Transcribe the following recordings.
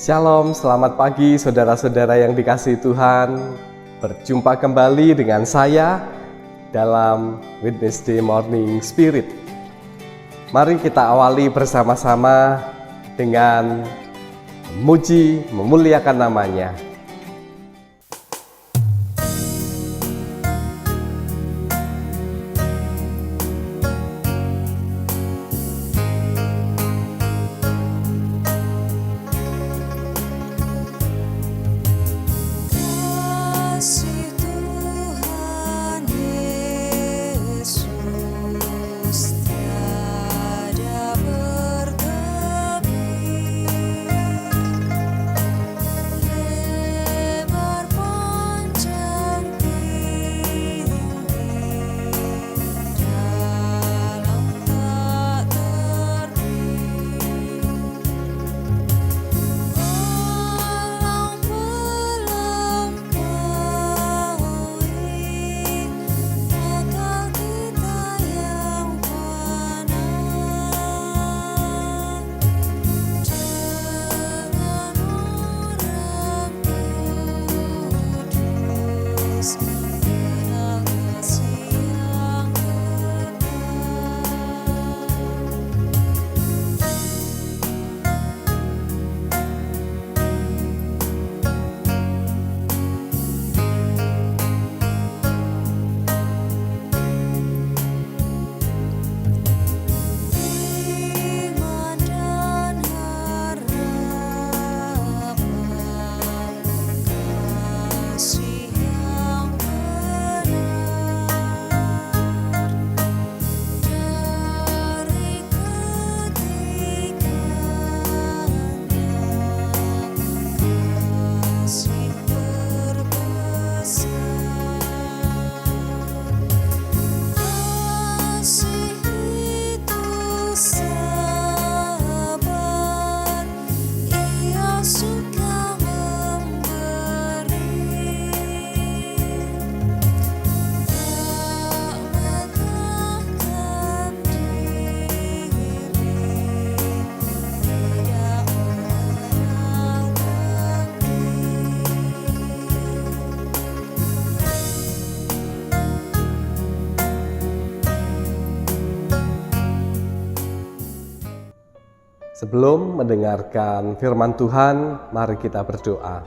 Shalom, selamat pagi saudara-saudara yang dikasihi Tuhan. Berjumpa kembali dengan saya dalam Wednesday Morning Spirit. Mari kita awali bersama-sama dengan memuji, memuliakan namanya. Sebelum mendengarkan firman Tuhan, mari kita berdoa.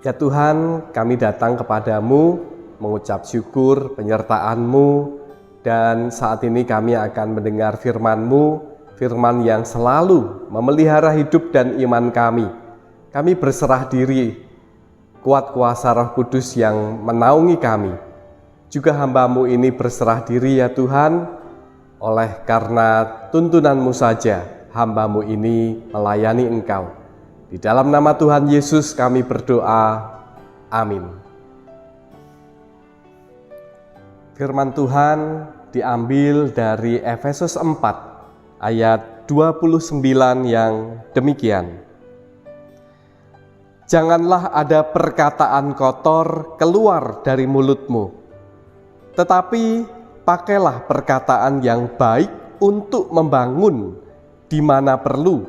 Ya Tuhan, kami datang kepadamu mengucap syukur penyertaan-Mu, dan saat ini kami akan mendengar firman-Mu, firman yang selalu memelihara hidup dan iman kami. Kami berserah diri, kuat kuasa Roh Kudus yang menaungi kami. Juga hamba-Mu ini berserah diri ya Tuhan, oleh karena tuntunan-Mu saja, hamba-Mu ini melayani Engkau. Di dalam nama Tuhan Yesus kami berdoa. Amin. Firman Tuhan diambil dari Efesus 4 ayat 29 yang demikian. Janganlah ada perkataan kotor keluar dari mulutmu, tetapi pakailah perkataan yang baik untuk membangun di mana perlu,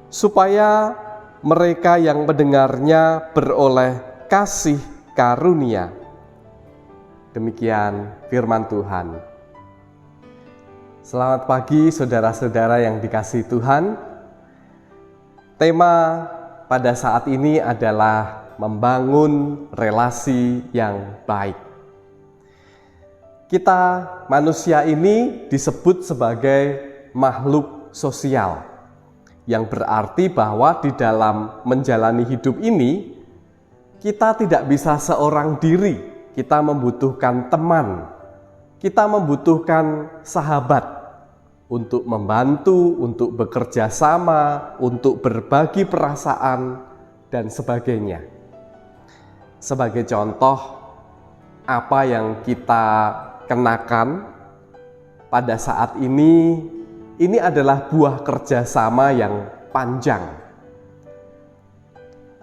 supaya mereka yang mendengarnya beroleh kasih karunia. Demikian firman Tuhan. Selamat pagi saudara-saudara yang dikasihi Tuhan. Tema pada saat ini adalah membangun relasi yang baik. Kita manusia ini disebut sebagai makhluk sosial, yang berarti bahwa di dalam menjalani hidup ini kita tidak bisa seorang diri, kita membutuhkan teman, kita membutuhkan sahabat untuk membantu, untuk bekerja sama, untuk berbagi perasaan dan sebagainya. Sebagai contoh, apa yang kita kenakan pada saat ini adalah buah kerjasama yang panjang.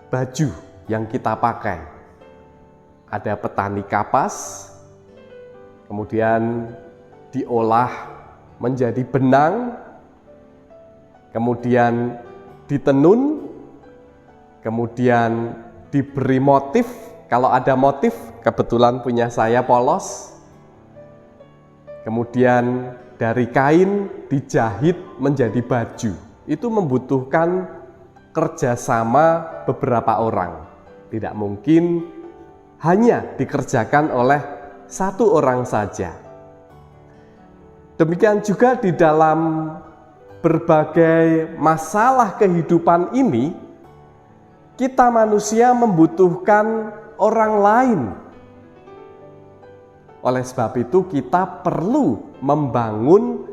Baju yang kita pakai, ada petani kapas, kemudian diolah menjadi benang, kemudian ditenun, kemudian diberi motif. Kalau ada motif, kebetulan punya saya polos. Kemudian dari kain dijahit menjadi baju. Itu membutuhkan kerjasama beberapa orang. Tidak mungkin hanya dikerjakan oleh satu orang saja. Demikian juga di dalam berbagai masalah kehidupan ini, kita manusia membutuhkan orang lain. Oleh sebab itu kita perlu membangun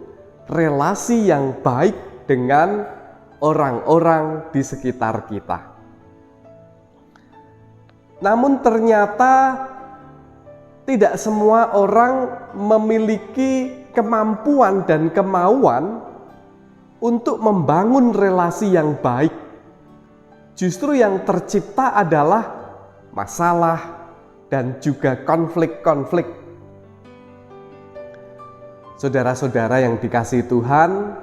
relasi yang baik dengan orang-orang di sekitar kita. Namun ternyata tidak semua orang memiliki kemampuan dan kemauan untuk membangun relasi yang baik. Justru yang tercipta adalah masalah dan juga konflik-konflik. Saudara-saudara yang dikasihi Tuhan,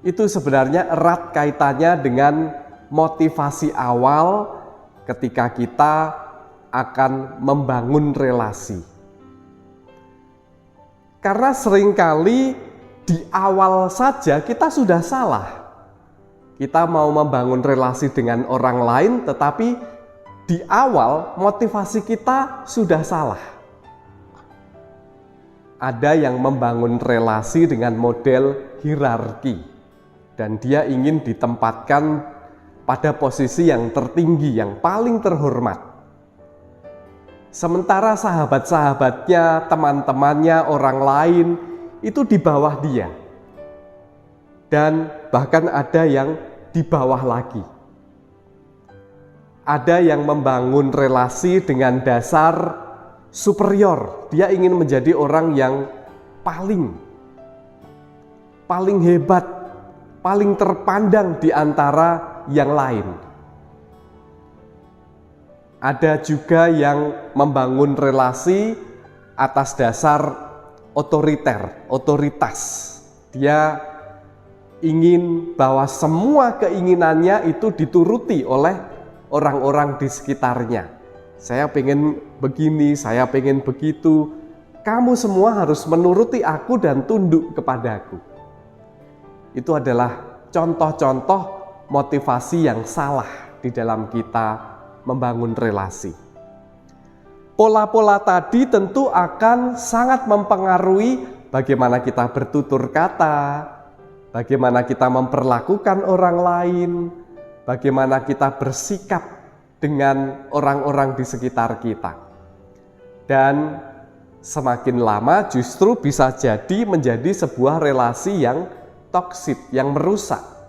itu sebenarnya erat kaitannya dengan motivasi awal ketika kita akan membangun relasi. Karena seringkali di awal saja kita sudah salah. Kita mau membangun relasi dengan orang lain, tetapi di awal motivasi kita sudah salah. Ada yang membangun relasi dengan model hierarki, dan dia ingin ditempatkan pada posisi yang tertinggi, yang paling terhormat. Sementara sahabat-sahabatnya, teman-temannya, orang lain itu di bawah dia. Dan bahkan ada yang di bawah lagi. Ada yang membangun relasi dengan dasar superior. Dia ingin menjadi orang yang paling hebat, paling terpandang di antara yang lain. Ada juga yang membangun relasi atas dasar otoritas. Dia ingin bahwa semua keinginannya itu dituruti oleh orang-orang di sekitarnya. Saya pengen begini, saya pengen begitu. Kamu semua harus menuruti aku dan tunduk kepadaku. Itu adalah contoh-contoh motivasi yang salah di dalam kita membangun relasi. Pola-pola tadi tentu akan sangat mempengaruhi bagaimana kita bertutur kata, bagaimana kita memperlakukan orang lain, bagaimana kita bersikap dengan orang-orang di sekitar kita. Dan semakin lama justru bisa jadi menjadi sebuah relasi yang toksik, yang merusak.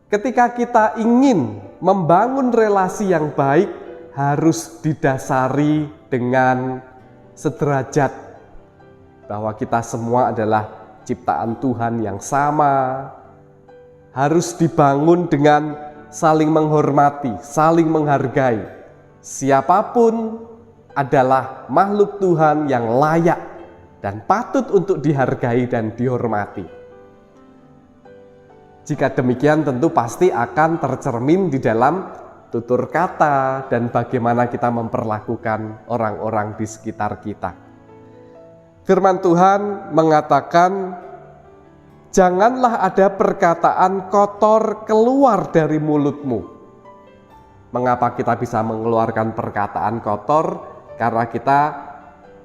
Ketika kita ingin membangun relasi yang baik, harus didasari dengan sederajat, bahwa kita semua adalah ciptaan Tuhan yang sama. Harus dibangun dengan saling menghormati, saling menghargai. Siapapun adalah makhluk Tuhan yang layak dan patut untuk dihargai dan dihormati. Jika demikian tentu pasti akan tercermin di dalam tutur kata dan bagaimana kita memperlakukan orang-orang di sekitar kita. Firman Tuhan mengatakan, janganlah ada perkataan kotor keluar dari mulutmu. Mengapa kita bisa mengeluarkan perkataan kotor? Karena kita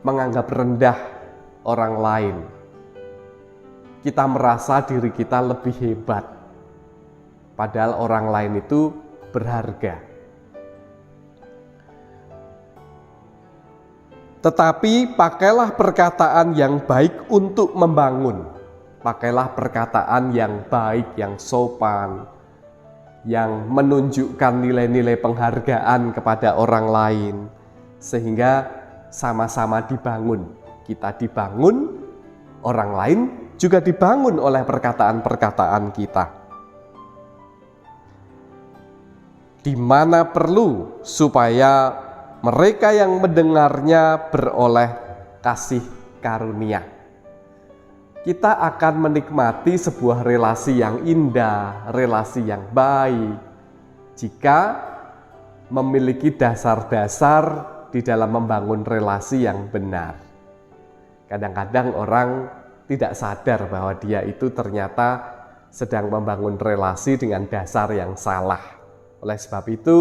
menganggap rendah orang lain. Kita merasa diri kita lebih hebat, padahal orang lain itu berharga. Tetapi pakailah perkataan yang baik untuk membangun. Pakailah perkataan yang baik, yang sopan, yang menunjukkan nilai-nilai penghargaan kepada orang lain, sehingga sama-sama dibangun. Kita dibangun, orang lain juga dibangun oleh perkataan-perkataan kita. Di mana perlu supaya mereka yang mendengarnya beroleh kasih karunia. kita akan menikmati sebuah relasi yang indah, relasi yang baik, jika memiliki dasar-dasar di dalam membangun relasi yang benar. Kadang-kadang orang tidak sadar bahwa dia itu ternyata sedang membangun relasi dengan dasar yang salah. Oleh sebab itu,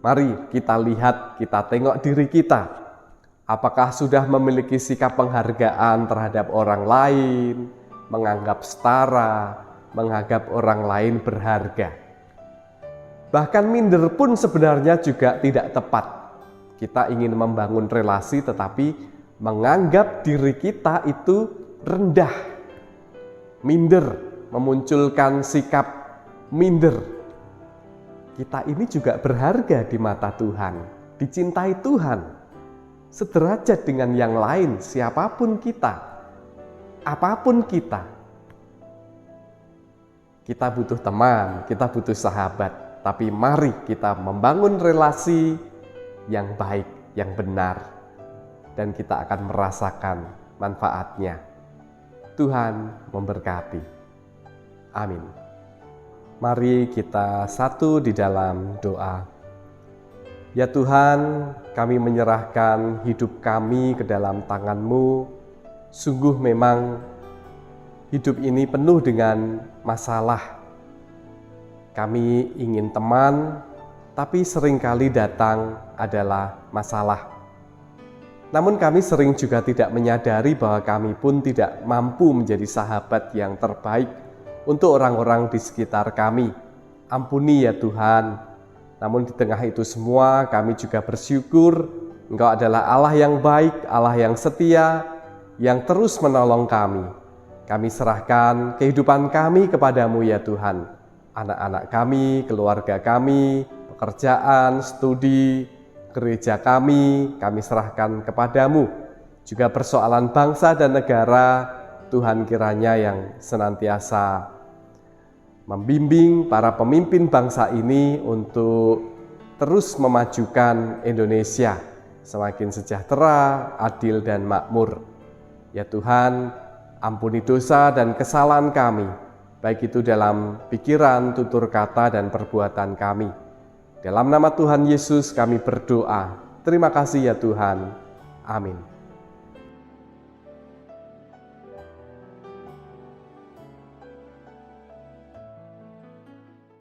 mari kita lihat, kita tengok diri kita. Apakah sudah memiliki sikap penghargaan terhadap orang lain, menganggap setara, menganggap orang lain berharga. Bahkan minder pun sebenarnya juga tidak tepat. Kita ingin membangun relasi tetapi menganggap diri kita itu rendah. Minder, memunculkan sikap minder. Kita ini juga berharga di mata Tuhan, dicintai Tuhan. Sederajat dengan yang lain, siapapun kita, apapun kita. Kita butuh teman, kita butuh sahabat, tapi mari kita membangun relasi yang baik, yang benar, dan kita akan merasakan manfaatnya. Tuhan memberkati. Amin. Mari kita satu di dalam doa. Ya Tuhan, kami menyerahkan hidup kami ke dalam tangan-Mu. Sungguh memang hidup ini penuh dengan masalah. Kami ingin teman, tapi seringkali datang adalah masalah. Namun kami sering juga tidak menyadari bahwa kami pun tidak mampu menjadi sahabat yang terbaik untuk orang-orang di sekitar kami. Ampuni ya Tuhan. Namun di tengah itu semua kami juga bersyukur Engkau adalah Allah yang baik, Allah yang setia, yang terus menolong kami. Kami serahkan kehidupan kami kepadamu ya Tuhan. Anak-anak kami, keluarga kami, pekerjaan, studi, gereja kami serahkan kepadamu. Juga persoalan bangsa dan negara, Tuhan kiranya yang senantiasa membimbing para pemimpin bangsa ini untuk terus memajukan Indonesia semakin sejahtera, adil dan makmur. Ya Tuhan, ampuni dosa dan kesalahan kami, baik itu dalam pikiran, tutur kata dan perbuatan kami. Dalam nama Tuhan Yesus kami berdoa. Terima kasih ya Tuhan. Amin.